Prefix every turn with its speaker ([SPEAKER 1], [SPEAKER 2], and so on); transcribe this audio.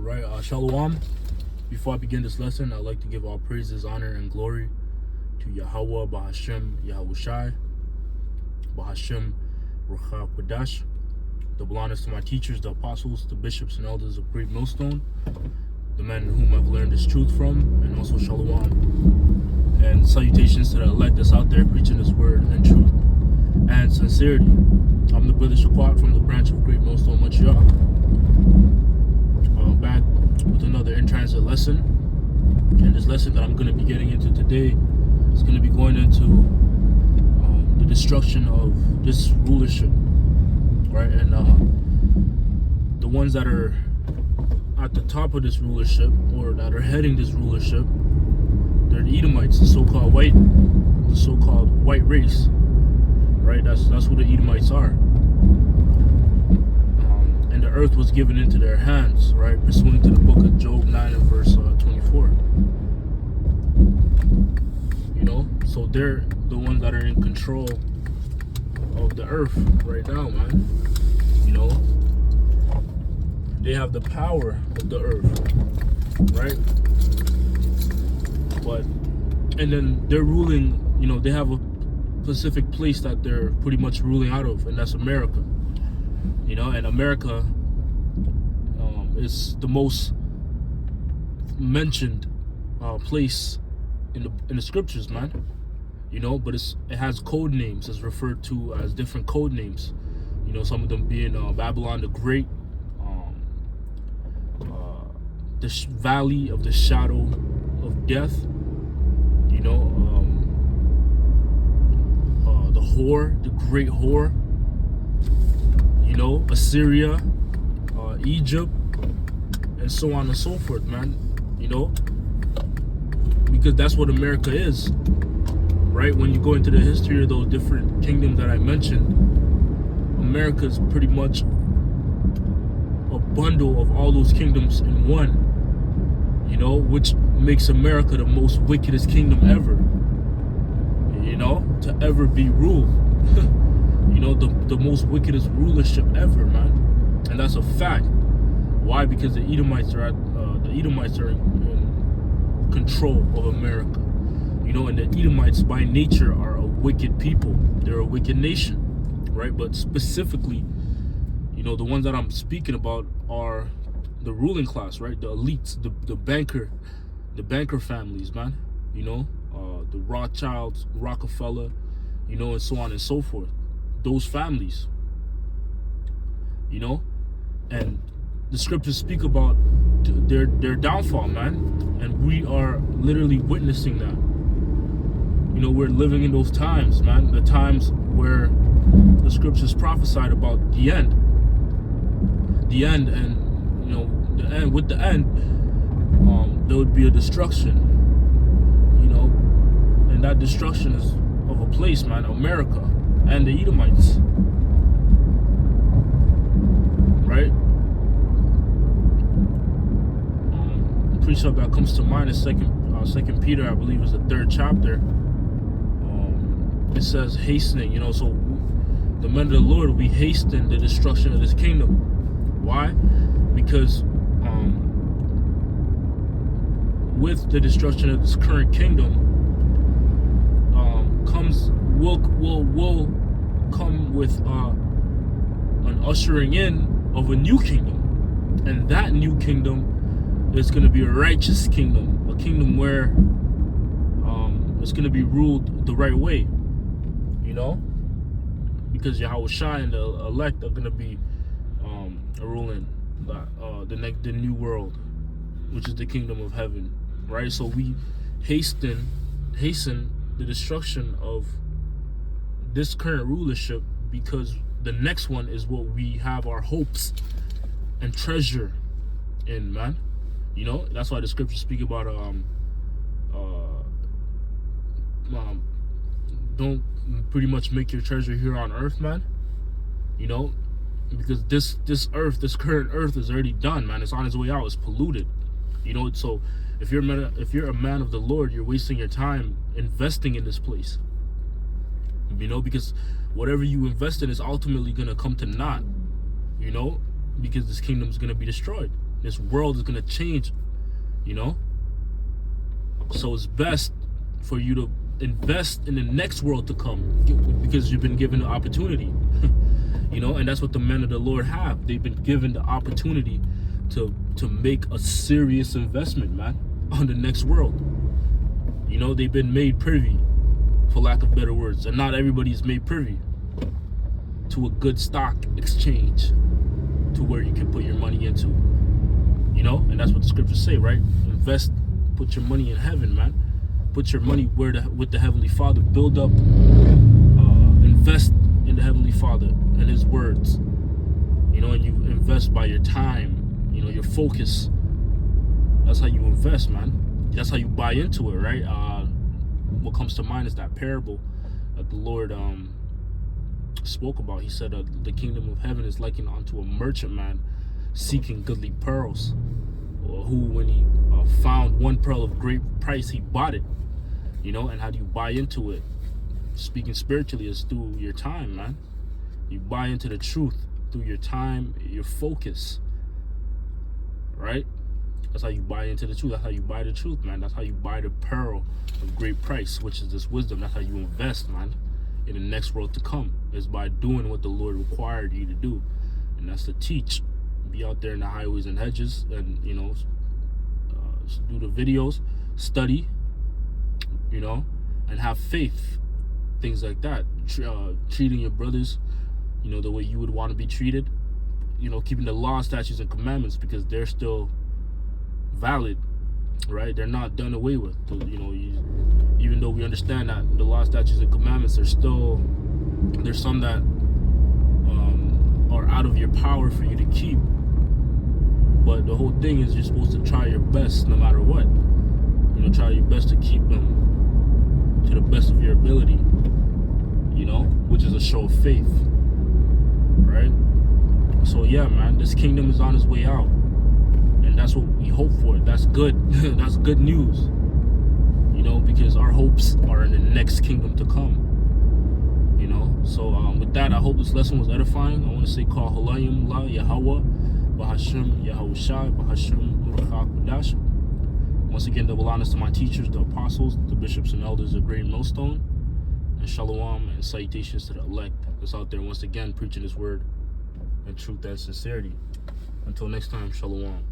[SPEAKER 1] Right, Shalom. Before I begin this lesson, I'd like to give all praises, honor, and glory to Yahweh, Bahashem, Yahushai, Bahashem, Rucha Kodash. Double honors to my teachers, the apostles, the bishops, and elders of Great Millstone, the men in whom I've learned this truth from, and also Shalom. And salutations to the elect that's out there preaching this word and truth and sincerity. I'm the brother Shaquat from the branch of Great Millstone, Montreal. Back with another in transit lesson, and this lesson that I'm going to be getting into today is going to be going into the destruction of this rulership, right? And the ones that are at the top of this rulership, or that are heading this rulership, they're the Edomites, the so-called white race, right? That's who the Edomites are. And the earth was given into their hands, right? Pursuant to the book of Job 9 and verse 24. You know, so they're the ones that are in control of the earth right now, man. You know, they have the power of the earth, right? But, and then they're ruling, you know, they have a specific place that they're pretty much ruling out of, and that's America. You know, and America is the most mentioned place in the scriptures, man. You know, but it has code names. It's referred to as different code names. You know, some of them being Babylon the Great, the Valley of the Shadow of Death. You know, the whore, the Great Whore. You know, Assyria, Egypt, and so on and so forth, man. You know, because that's what America is, right? When you go into the history of those different kingdoms that I mentioned, America is pretty much a bundle of all those kingdoms in one, you know, which makes America the most wickedest kingdom ever, you know, to ever be ruled. You know, the most wickedest rulership ever, man, and that's a fact. Why? Because the Edomites are in control of America. You know, and the Edomites by nature are a wicked people. They're a wicked nation, right? But specifically, you know, the ones that I'm speaking about are the ruling class, right? The elites, the banker families, man. You know, the Rothschilds, Rockefeller, you know, and so on and so forth. Those families, you know, and the scriptures speak about their downfall, man, and we are literally witnessing that. You know, we're living in those times, man, the times where the scriptures prophesied about the end, and you know, the end. With the end, there would be a destruction, you know, and that destruction is of a place, man, America. And the Edomites, right? Precept that comes to mind is Second Peter, I believe, is the 3rd chapter. It says hastening, you know, so the men of the Lord will be hastening the destruction of this kingdom. Why? Because with the destruction of this current kingdom will come with an ushering in of a new kingdom, and that new kingdom is going to be a righteous kingdom, a kingdom where it's going to be ruled the right way, you know, because Yahushai and the elect are going to be ruling the new world, which is the kingdom of heaven, right? So we hasten the destruction of this current rulership, because the next one is what we have our hopes and treasure in, man. You know, that's why the scriptures speak about don't pretty much make your treasure here on earth, man. You know, because this current earth is already done, man. It's on its way out. It's polluted. You know, so if you're a man of the Lord, you're wasting your time investing in this place. You know, because whatever you invest in is ultimately going to come to naught, you know, because this kingdom is going to be destroyed. This world is going to change, you know? So it's best for you to invest in the next world to come, because you've been given the opportunity. You know, and that's what the men of the Lord have. They've been given the opportunity to make a serious investment, man, on the next world. You know, they've been made privy, for lack of better words, and not everybody's made privy to a good stock exchange, to where you can put your money into. You know, and that's what the scriptures say, right? Invest, put your money in heaven, man. Put your money with the Heavenly Father. Build up, invest in the Heavenly Father and His words. You know, and you invest by your time, you know, your focus. That's how you invest, man. That's how you buy into it, right? What comes to mind is that parable that the Lord spoke about. He said the kingdom of heaven is likened unto a merchant man seeking goodly pearls, or who, when he found one pearl of great price, he bought it. You know, and how do you buy into it? Speaking spiritually, is through your time, man. You buy into the truth through your time, your focus, right? That's how you buy into the truth. That's how you buy the truth, man. That's how you buy the pearl of great price, which is this wisdom. That's how you invest, man, in the next world to come, is by doing what the Lord required you to do, and that's to teach. Be out there in the highways and hedges, and, you know, do the videos, study, you know, and have faith, things like that. Treating your brothers, you know, the way you would want to be treated, you know, keeping the law, statutes, and commandments, because they're still valid, right? They're not done away with. You know, even though we understand that the law, statutes, and commandments are still, there's some that are out of your power for you to keep. But the whole thing is, you're supposed to try your best no matter what. You know, try your best to keep them to the best of your ability, you know, which is a show of faith, right? So yeah, man, this kingdom is on its way out, and that's what we hope for. That's good. That's good news, you know, because our hopes are in the next kingdom to come, you know. So with that, I hope this lesson was edifying. I want to say, Kal Halayim La Yahweh Bahashem Yahushai Bahashem Ruach Kodash. Once again, double honors to my teachers, the apostles, the bishops and elders of Great Millstone, and shalom and salutations to the elect that's out there once again preaching His word in truth and sincerity. Until next time, shalom.